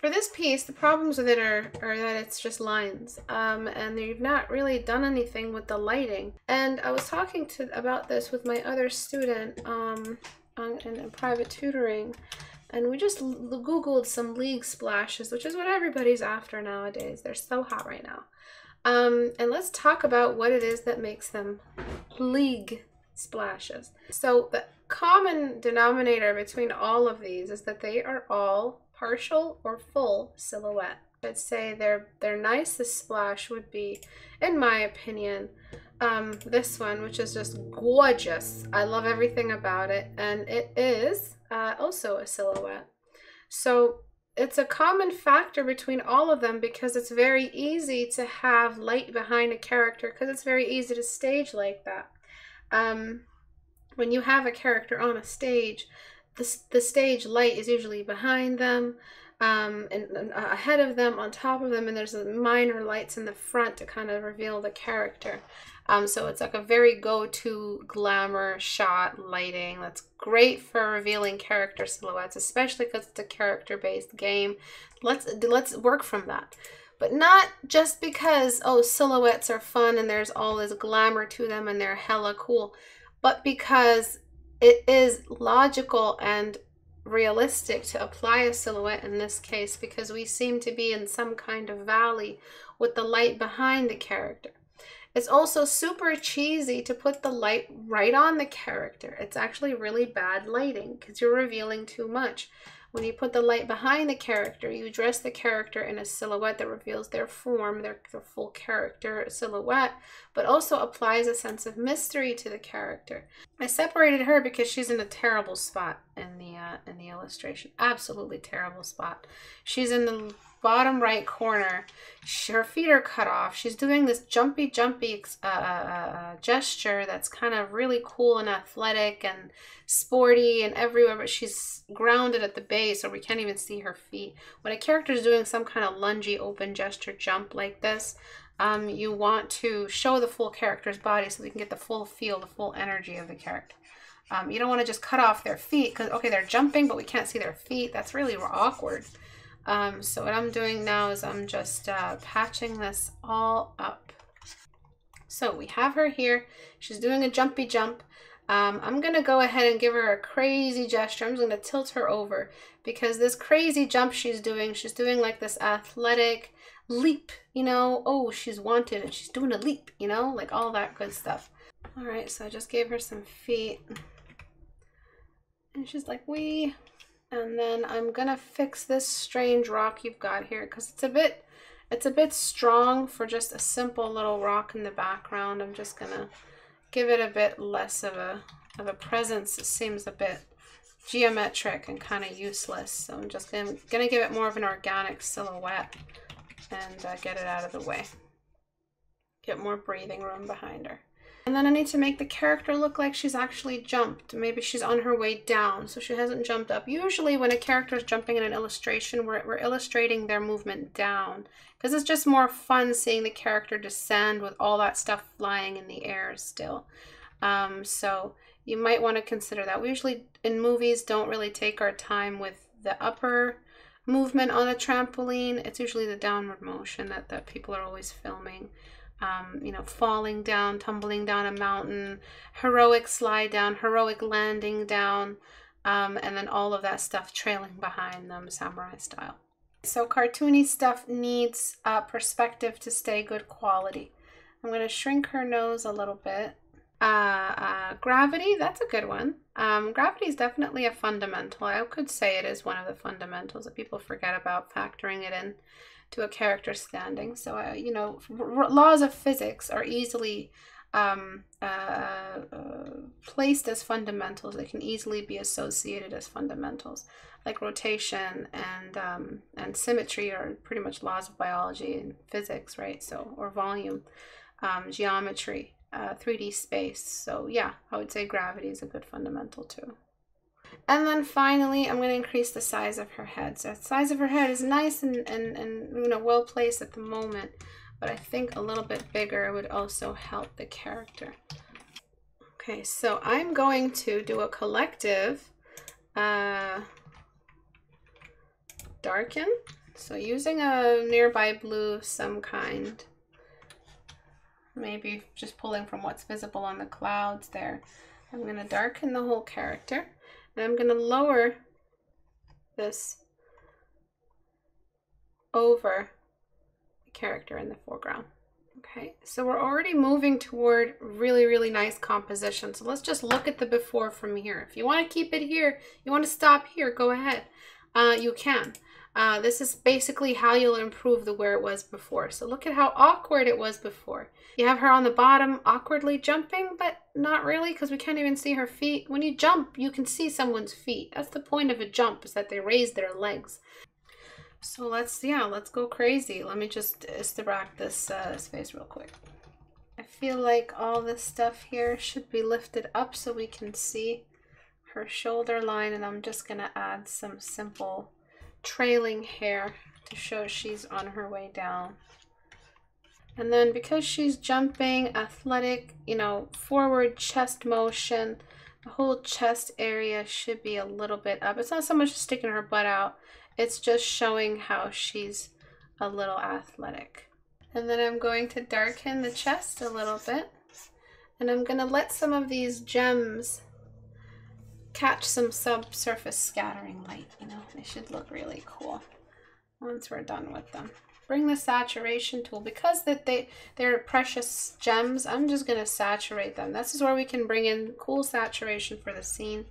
For this piece, the problems with it are that it's just lines, and you've not really done anything with the lighting. And I was talking about this with my other student in private tutoring, and we just Googled some league splashes, which is what everybody's after nowadays. They're so hot right now. And let's talk about what it is that makes them league splashes. So the common denominator between all of these is that they are all partial or full silhouette. I'd say their nicest splash would be, in my opinion, this one, which is just gorgeous. I love everything about it, and it is also a silhouette. So it's a common factor between all of them because it's very easy to have light behind a character, because it's very easy to stage like that. When you have a character on a stage, the stage light is usually behind them, and ahead of them, on top of them, and there's minor lights in the front to kind of reveal the character. So it's like a very go-to glamour shot lighting that's great for revealing character silhouettes, especially because it's a character-based game. Let's work from that. But not just because, oh, silhouettes are fun and there's all this glamour to them and they're hella cool, but because it is logical and realistic to apply a silhouette in this case, because we seem to be in some kind of valley with the light behind the character. It's also super cheesy to put the light right on the character. It's actually really bad lighting because you're revealing too much. When you put the light behind the character, you dress the character in a silhouette that reveals their form, their full character silhouette, but also applies a sense of mystery to the character. I separated her because she's in a terrible spot in the illustration. Absolutely terrible spot. She's in the bottom right corner. Her feet are cut off. She's doing this jumpy gesture that's kind of really cool and athletic and sporty and everywhere, but she's grounded at the base, or we can't even see her feet. When a character is doing some kind of lungy open gesture jump like this, you want to show the full character's body so we can get the full feel, the full energy of the character. You don't want to just cut off their feet because, okay, they're jumping, but we can't see their feet. That's really awkward. So what I'm doing now is I'm just patching this all up. So we have her here. She's doing a jumpy jump. I'm going to go ahead and give her a crazy gesture. I'm just going to tilt her over because this crazy jump she's doing like this athletic leap, you know. Oh, she's wanted and she's doing a leap, you know, like all that good stuff. All right, so I just gave her some feet. And she's like, wee. And then I'm gonna fix this strange rock you've got here because it's a bit strong for just a simple little rock in the background. I'm just gonna give it a bit less of a presence. It seems a bit geometric and kind of useless. So I'm just gonna give it more of an organic silhouette and get it out of the way. Get more breathing room behind her. And then I need to make the character look like she's actually jumped. Maybe she's on her way down, so she hasn't jumped up. Usually when a character is jumping in an illustration, we're illustrating their movement down, because it's just more fun seeing the character descend with all that stuff flying in the air still. So you might want to consider that. We usually, in movies, don't really take our time with the upper movement on a trampoline. It's usually the downward motion that people are always filming. You know, falling down, tumbling down a mountain, heroic slide down, heroic landing down, and then all of that stuff trailing behind them, samurai style. So cartoony stuff needs perspective to stay good quality. I'm going to shrink her nose a little bit. Gravity, that's a good one. Gravity is definitely a fundamental. I could say it is one of the fundamentals that people forget about factoring it in to a character standing. So, you know, laws of physics are easily placed as fundamentals. They can easily be associated as fundamentals, like rotation and symmetry are pretty much laws of biology and physics, right? So, or volume, geometry, 3D space. So yeah, I would say gravity is a good fundamental too. And then finally, I'm going to increase the size of her head. So the size of her head is nice and you know, well placed at the moment, but I think a little bit bigger would also help the character. Okay, so I'm going to do a collective darken So using a nearby blue of some kind, maybe just pulling from what's visible on the clouds there, I'm going to darken the whole character, and I'm going to lower this over the character in the foreground. Okay, so we're already moving toward really, really nice composition. So let's just look at the before from here. If you want to keep it here, you want to stop here, go ahead. You can. This is basically how you'll improve the where it was before. So look at how awkward it was before. You have her on the bottom awkwardly jumping, but not really, because we can't even see her feet. When you jump, you can see someone's feet. That's the point of a jump, is that they raise their legs. So let's go crazy. Let me just Istebrak this face real quick. I feel like all this stuff here should be lifted up so we can see her shoulder line, and I'm just gonna add some simple trailing hair to show she's on her way down. And then because she's jumping, athletic, you know, forward chest motion, the whole chest area should be a little bit up. It's not so much sticking her butt out, it's just showing how she's a little athletic. And then I'm going to darken the chest a little bit, and I'm going to let some of these gems catch some subsurface scattering light. You know, they should look really cool once we're done with them. Bring the saturation tool, because they're precious gems, I'm just going to saturate them. This is where we can bring in cool saturation for the scene.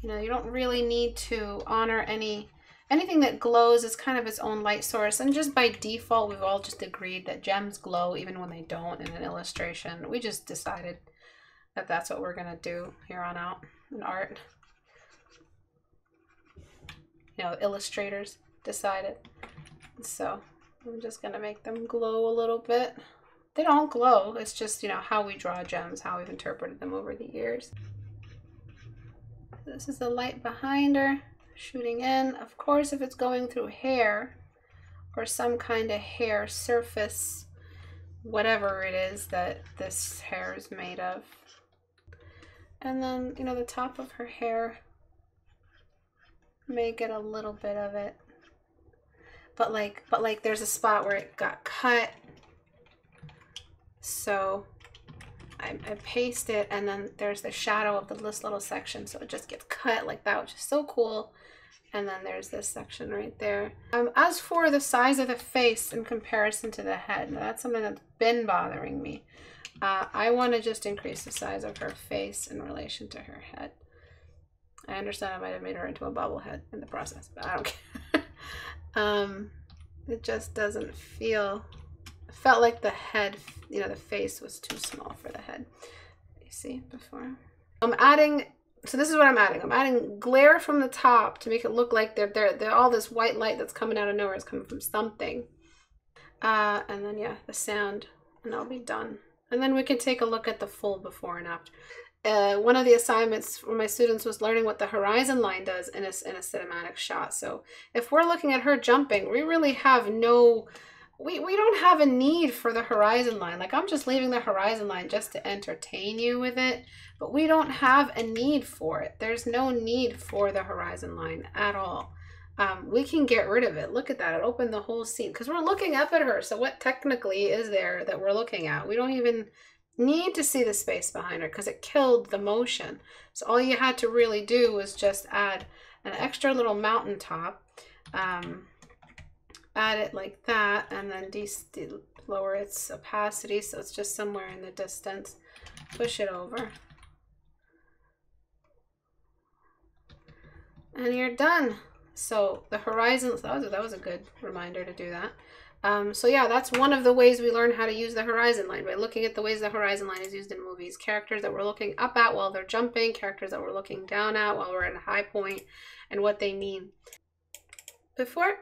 You know, you don't really need to honor anything that glows is kind of its own light source, and just by default we've all just agreed that gems glow even when they don't in an illustration. We just decided that that's what we're gonna do here on out in art. You know, illustrators decided. So I'm just gonna make them glow a little bit. They don't glow, it's just, you know, how we draw gems, how we've interpreted them over the years. This is the light behind her shooting in. Of course, if it's going through hair or some kind of hair surface, whatever it is that this hair is made of. And then, you know, the top of her hair may get a little bit of it, but like there's a spot where it got cut, so I paste it, and then there's the shadow of this little section, so it just gets cut like that, which is so cool. And then there's this section right there. As for the size of the face in comparison to the head, now that's something that's been bothering me. I want to just increase the size of her face in relation to her head. I understand I might have made her into a bobblehead in the process, but I don't care. It just doesn't feel... It felt like the head, you know, the face was too small for the head. You see before? I'm adding... So this is what I'm adding. I'm adding glare from the top to make it look like they're all this white light that's coming out of nowhere is coming from something. And then, yeah, the sound, and I'll be done. And then we can take a look at the full before and after. One of the assignments for my students was learning what the horizon line does in a cinematic shot. So if we're looking at her jumping, we really have no... We don't have a need for the horizon line. Like, I'm just leaving the horizon line just to entertain you with it, but we don't have a need for it. There's no need for the horizon line at all. We can get rid of it. Look at that. It opened the whole scene because we're looking up at her. So what technically is there that we're looking at? We don't even need to see the space behind her because it killed the motion. So all you had to really do was just add an extra little mountaintop. Add it like that, and then lower its opacity so it's just somewhere in the distance. Push it over. And you're done. So the horizon, that was a good reminder to do that. So yeah, that's one of the ways we learn how to use the horizon line, by looking at the ways the horizon line is used in movies. Characters that we're looking up at while they're jumping, characters that we're looking down at while we're at a high point, and what they mean. Before.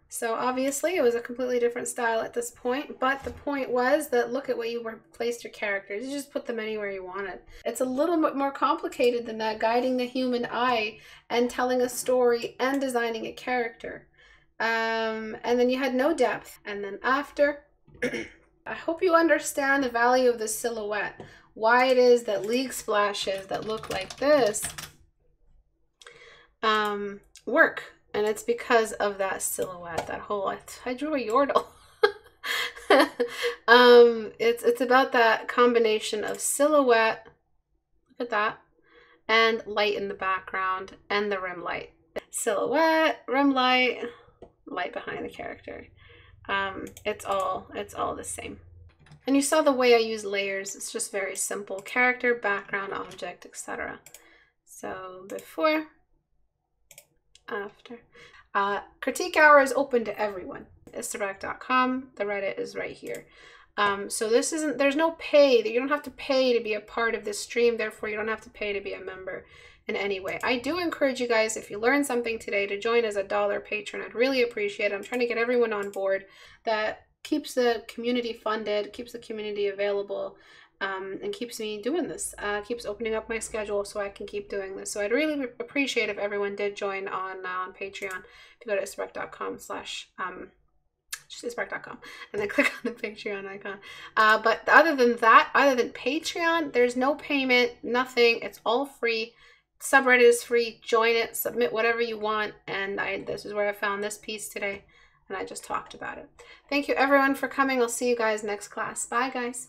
So obviously it was a completely different style at this point, but the point was that look at what you placed your characters. You just put them anywhere you wanted. It's a little bit more complicated than that, guiding the human eye and telling a story and designing a character. And then you had no depth. And then after, I hope you understand the value of the silhouette, why it is that league splashes that look like this work. And it's because of that silhouette, that whole, I drew a yordle. It's about that combination of silhouette, look at that, and light in the background and the rim light. Silhouette, rim light, light behind the character. It's all the same. And you saw the way I use layers. It's just very simple. Character, background, object, etc. So before, after. Critique Hour is open to everyone. Istebrak.com. The Reddit is right here. So this isn't, there's no pay. You don't have to pay to be a part of this stream. Therefore, you don't have to pay to be a member in any way. I do encourage you guys, if you learned something today, to join as a $1 patron. I'd really appreciate it. I'm trying to get everyone on board. That keeps the community funded, keeps the community available, and keeps me doing this. Keeps opening up my schedule so I can keep doing this. So I'd really appreciate if everyone did join on Patreon. If you go to istebrak.com/ just istebrak.com and then click on the Patreon icon. But other than that, other than Patreon, there's no payment, nothing. It's all free. Subreddit is free. Join it, submit whatever you want. And this is where I found this piece today, and I just talked about it. Thank you everyone for coming. I'll see you guys next class. Bye guys.